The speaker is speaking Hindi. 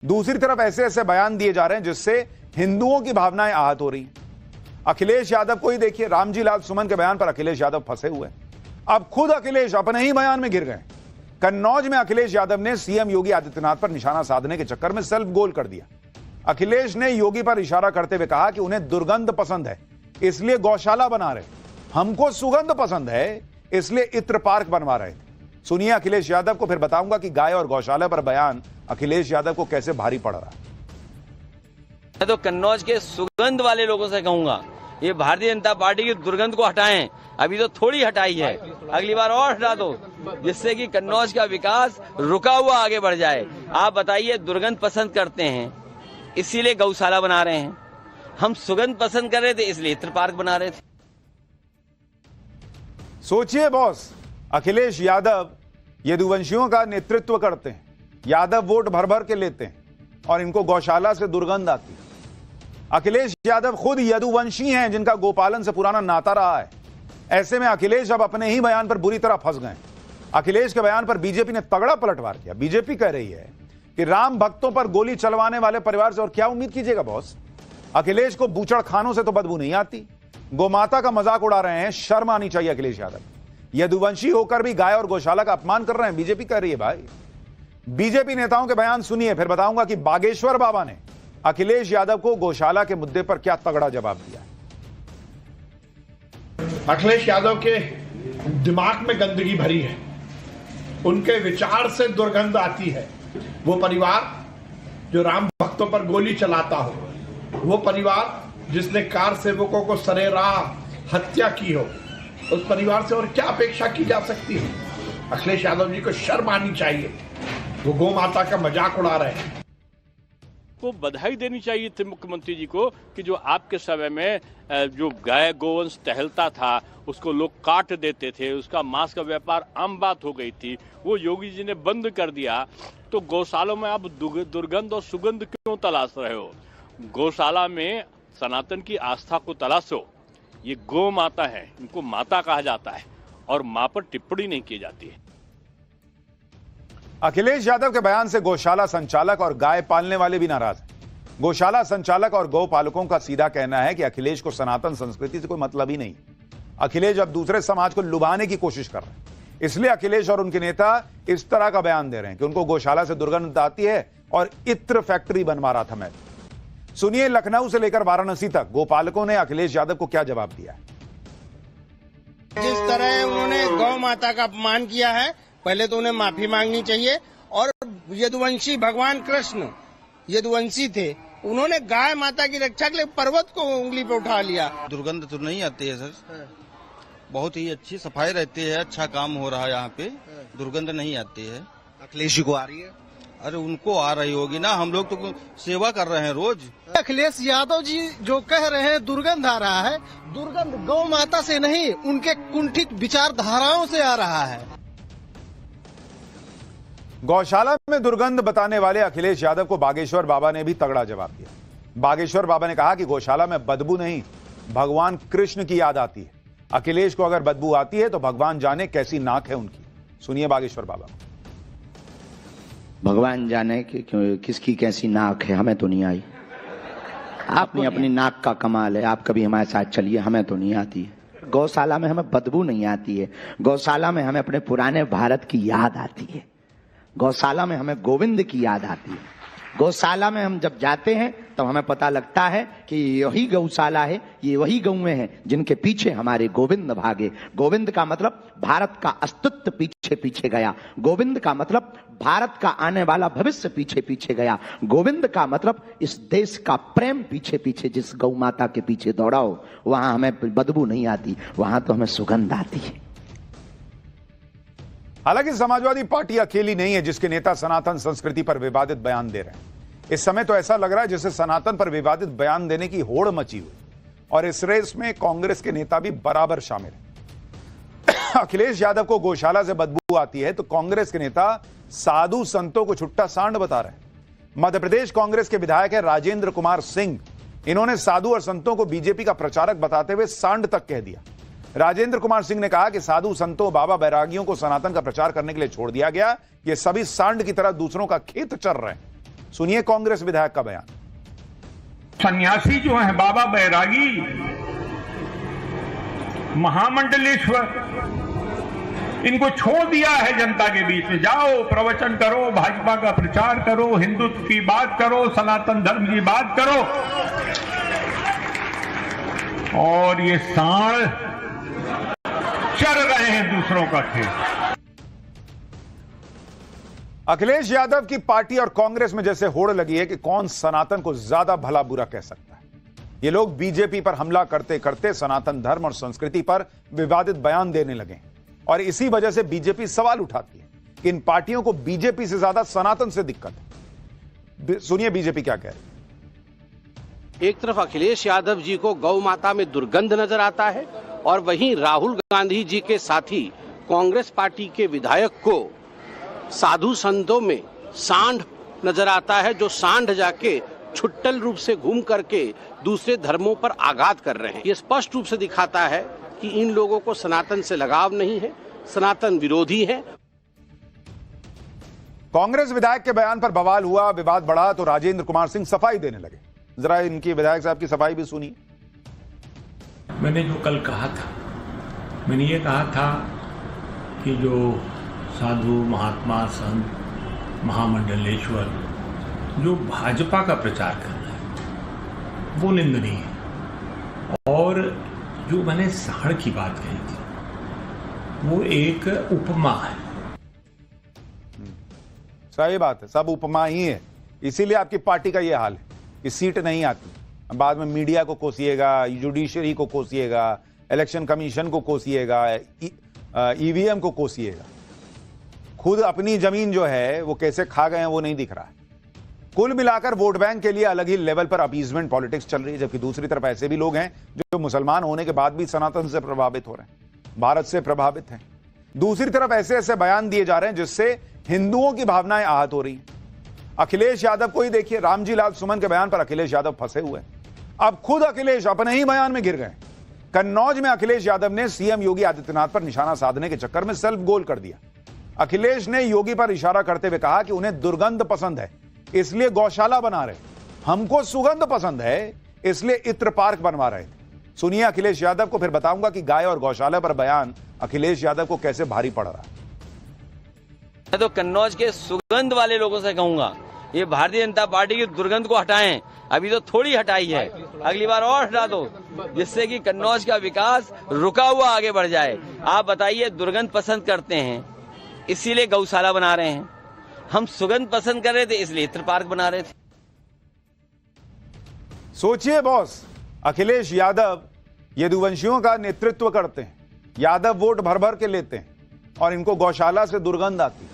दूसरी तरफ ऐसे ऐसे बयान दिए जा रहे हैं जिससे हिंदुओं की भावनाएं आहत हो रही हैं। अखिलेश यादव को ही देखिए, रामजी लाल सुमन के बयान पर अखिलेश यादव फंसे हुए हैं। अब खुद अखिलेश अपने ही बयान में गिर गए। कन्नौज में अखिलेश यादव ने सीएम योगी आदित्यनाथ पर निशाना साधने के चक्कर में सेल्फ गोल कर दिया। अखिलेश ने योगी पर इशारा करते हुए कहा कि उन्हें दुर्गंध पसंद है इसलिए गौशाला बना रहे, हमको सुगंध पसंद है इसलिए इत्र पार्क बनवा रहे थे। सुनिए अखिलेश यादव को, फिर बताऊंगा कि गाय और गौशाला पर बयान अखिलेश यादव को कैसे भारी पड़ रहा है। मैं तो कन्नौज के सुगंध वाले लोगों से कहूंगा, ये भारतीय जनता पार्टी की दुर्गंध को हटाएं। अभी तो थोड़ी हटाई है, अगली बार और हटा दो, जिससे कि कन्नौज का विकास रुका हुआ आगे बढ़ जाए। आप बताइए, दुर्गंध पसंद करते हैं इसीलिए गौशाला बना रहे हैं, हम सुगंध पसंद कर रहे थे इसलिए इत्र पार्क बना रहे थे। सोचिए बॉस, अखिलेश यादव यदुवंशियों का नेतृत्व करते हैं, यादव वोट भर भर के लेते हैं और इनको गौशाला से दुर्गंध आती है। अखिलेश यादव खुद यदुवंशी हैं जिनका गोपालन से पुराना नाता रहा है। ऐसे में अखिलेश अब अपने ही बयान पर बुरी तरह फंस गए। अखिलेश के बयान पर बीजेपी ने तगड़ा पलटवार किया। बीजेपी कह रही है कि राम भक्तों पर गोली चलवाने वाले परिवार से और क्या उम्मीद कीजिएगा बॉस। अखिलेश को बूचड़ खानों से तो बदबू नहीं आती, गोमाता का मजाक उड़ा रहे हैं, शर्म आनी चाहिए अखिलेश यादव। यदुवंशी होकर भी गाय और गौशाला का अपमान कर रहे हैं, बीजेपी कह रही है। भाई बीजेपी नेताओं के बयान सुनिए, फिर बताऊंगा कि बागेश्वर बाबा ने अखिलेश यादव को गौशाला के मुद्दे पर क्या तगड़ा जवाब दिया। अखिलेश यादव के दिमाग में गंदगी भरी है, उनके विचार से दुर्गंध आती है। वो परिवार जो राम भक्तों पर गोली चलाता हो, वो परिवार जिसने कार सेवकों को सरेराह हत्या की हो, उस परिवार से और क्या अपेक्षा की जा सकती है। अखिलेश यादव जी को शर्म आनी चाहिए, वो गौ माता का मजाक उड़ा रहे हैं। को बधाई देनी चाहिए थी मुख्यमंत्री जी को कि जो आपके समय में जो गाय गोवंश टहलता था उसको लोग काट देते थे, उसका मांस का व्यापार आम बात हो गई थी, वो योगी जी ने बंद कर दिया। तो गौशालों में आप दुर्गंध और सुगंध क्यों तलाश रहे हो? गौशाला में सनातन की आस्था को तलाशो। ये गौ माता है, इनको माता कहा जाता है और मां पर टिप्पणी नहीं की जाती है। अखिलेश यादव के बयान से गौशाला संचालक और गाय पालने वाले भी नाराज हैं। गौशाला संचालक और गौ पालकों का सीधा कहना है कि अखिलेश को सनातन संस्कृति से कोई मतलब ही नहीं। अखिलेश अब दूसरे समाज को लुभाने की कोशिश कर रहे हैं, इसलिए अखिलेश और उनके नेता इस तरह का बयान दे रहे हैं कि उनको गौशाला से दुर्गंध आती है और इत्र फैक्ट्री बनवा रहा था मैं। सुनिए लखनऊ से लेकर वाराणसी तक गोपालकों ने अखिलेश यादव को क्या जवाब दिया है। जिस तरह उन्होंने गौ माता का अपमान किया है, पहले तो उन्हें माफी मांगनी चाहिए। और यदुवंशी भगवान कृष्ण यदुवंशी थे, उन्होंने गाय माता की रक्षा के लिए पर्वत को उंगली पे उठा लिया। दुर्गंध तो नहीं आती है सर, बहुत ही अच्छी सफाई रहती है, अच्छा काम हो रहा है यहाँ पे, दुर्गंध नहीं आती है। अखिलेश जी को आ रही है? अरे उनको आ रही होगी ना, हम लोग तो सेवा कर रहे हैं रोज। अखिलेश यादव जी जो कह रहे हैं दुर्गंध आ रहा है, दुर्गंध गौ माता से नहीं, उनके कुंठित विचारधाराओं से आ रहा है। गौशाला में दुर्गंध बताने वाले अखिलेश यादव को बागेश्वर बाबा ने भी तगड़ा जवाब दिया। बागेश्वर बाबा ने कहा कि गौशाला में बदबू नहीं, भगवान कृष्ण की याद आती है। अखिलेश को अगर बदबू आती है तो भगवान जाने कैसी नाक है उनकी। सुनिए बागेश्वर बाबा। भगवान जाने कि किसकी कैसी नाक है, हमें तो नहीं आई। आपने अपनी नाक का कमाल है, आप कभी हमारे साथ चलिए, हमें तो नहीं आती है। गौशाला में हमें बदबू नहीं आती है, गौशाला में हमें अपने पुराने भारत की याद आती है, गौशाला में हमें गोविंद की याद आती है। गौशाला में हम जब जाते हैं तब हमें पता लगता है कि यही गौशाला है, ये वही गौएं हैं जिनके पीछे हमारे गोविंद भागे। गोविंद का मतलब भारत का अस्तित्व पीछे पीछे गया, गोविंद का मतलब भारत का आने वाला भविष्य पीछे पीछे गया, गोविंद का मतलब इस देश का प्रेम पीछे पीछे जिस गौ माता के पीछे दौड़ा हो, वहां हमें बदबू नहीं आती, वहां तो हमें सुगंध आती है। हालांकि समाजवादी पार्टी अकेली नहीं है जिसके नेता सनातन संस्कृति पर विवादित बयान दे रहे हैं। इस समय तो ऐसा लग रहा है जैसे सनातन पर विवादित बयान देने की होड़ मची हुई, और इस रेस में कांग्रेस के नेता भी बराबर शामिल हैं। अखिलेश यादव को गौशाला से बदबू आती है तो कांग्रेस के नेता साधु संतों को छुट्टा सांड बता रहे हैं। मध्य प्रदेश कांग्रेस के विधायक है राजेंद्र कुमार सिंह, इन्होंने साधु और संतों को बीजेपी का प्रचारक बताते हुए सांड तक कह दिया। राजेंद्र कुमार सिंह ने कहा कि साधु संतों बाबा बैरागियों को सनातन का प्रचार करने के लिए छोड़ दिया गया, ये सभी सांड की तरह दूसरों का खेत चर रहे हैं। सुनिए कांग्रेस विधायक का बयान। सन्यासी जो है बाबा बैरागी, महामंडलेश्वर, इनको छोड़ दिया है जनता के बीच में। जाओ प्रवचन करो, भाजपा का प्रचार करो, हिंदुत्व की बात करो, सनातन धर्म की बात करो, और ये सांड चर रहे हैं दूसरों का खेल। अखिलेश यादव की पार्टी और कांग्रेस में जैसे होड़ लगी है कि कौन सनातन को ज्यादा भला बुरा कह सकता है। ये लोग बीजेपी पर हमला करते करते सनातन धर्म और संस्कृति पर विवादित बयान देने लगे और इसी वजह से बीजेपी सवाल उठाती है कि इन पार्टियों को बीजेपी से ज्यादा सनातन से दिक्कत है। सुनिए बीजेपी क्या कह रही है। एक तरफ अखिलेश यादव जी को गौ माता में दुर्गंध नजर आता है और वहीं राहुल गांधी जी के साथी कांग्रेस पार्टी के विधायक को साधु संतों में सांड नजर आता है, जो सांड जाके छुट्टल रूप से घूम करके दूसरे धर्मों पर आघात कर रहे हैं। ये स्पष्ट रूप से दिखाता है कि इन लोगों को सनातन से लगाव नहीं है, सनातन विरोधी है। कांग्रेस विधायक के बयान पर बवाल हुआ, विवाद बढ़ा तो राजेंद्र कुमार सिंह सफाई देने लगे। जरा इनकी विधायक साहब की सफाई भी सुनिए। मैंने जो कल कहा था, मैंने ये कहा था कि जो साधु महात्मा संत महामंडलेश्वर जो भाजपा का प्रचार कर रहे हैं वो निंदनीय है, और जो मैंने सांड की बात कही थी वो एक उपमा है। सही बात है, सब उपमा ही है, इसीलिए आपकी पार्टी का ये हाल है कि सीट नहीं आती। बाद में मीडिया को कोसिएगा, जुडिशरी को कोसिएगा, इलेक्शन कमीशन को कोसिएगा, ईवीएम को कोसिएगा, खुद अपनी जमीन जो है वो कैसे खा गए हैं वो नहीं दिख रहा है। कुल मिलाकर वोट बैंक के लिए अलग ही लेवल पर अपीजमेंट पॉलिटिक्स चल रही है, जबकि दूसरी तरफ ऐसे भी लोग हैं जो मुसलमान होने के बाद भी सनातन से प्रभावित हो रहे हैं, भारत से प्रभावित हैं। दूसरी तरफ ऐसे ऐसे बयान दिए जा रहे हैं जिससे हिंदुओं की भावनाएं आहत हो रही हैं। अखिलेश यादव को ही देखिए, रामजी लाल सुमन के बयान पर अखिलेश यादव फंसे हुए हैं। अब खुद अखिलेश अपने ही बयान में घिर गए। कन्नौज में अखिलेश यादव ने सीएम योगी आदित्यनाथ पर निशाना साधने के चक्कर में सेल्फ गोल कर दिया। अखिलेश ने योगी पर इशारा करते हुए कहा कि उन्हें दुर्गंध पसंद है इसलिए गौशाला बना रहे, हमको सुगंध पसंद है इसलिए इत्र पार्क बनवा रहे थे। सुनिए अखिलेश यादव को, फिर बताऊंगा कि गाय और गौशाला पर बयान अखिलेश यादव को कैसे भारी पड़ रहा है। मैं तो कन्नौज के सुगंध वाले लोगों से कहूंगा ये भारतीय जनता पार्टी की दुर्गंध को हटाएं। अभी तो थोड़ी हटाई है, अगली बार और हटा दो, जिससे कि कन्नौज का विकास रुका हुआ आगे बढ़ जाए। आप बताइए, दुर्गंध पसंद करते हैं इसीलिए गौशाला बना रहे हैं, हम सुगंध पसंद कर रहे थे इसलिए इत्र पार्क बना रहे थे। सोचिए बॉस, अखिलेश यादव यदुवंशियों का नेतृत्व करते हैं, यादव वोट भर भर के लेते हैं और इनको गौशाला से दुर्गंध आती है।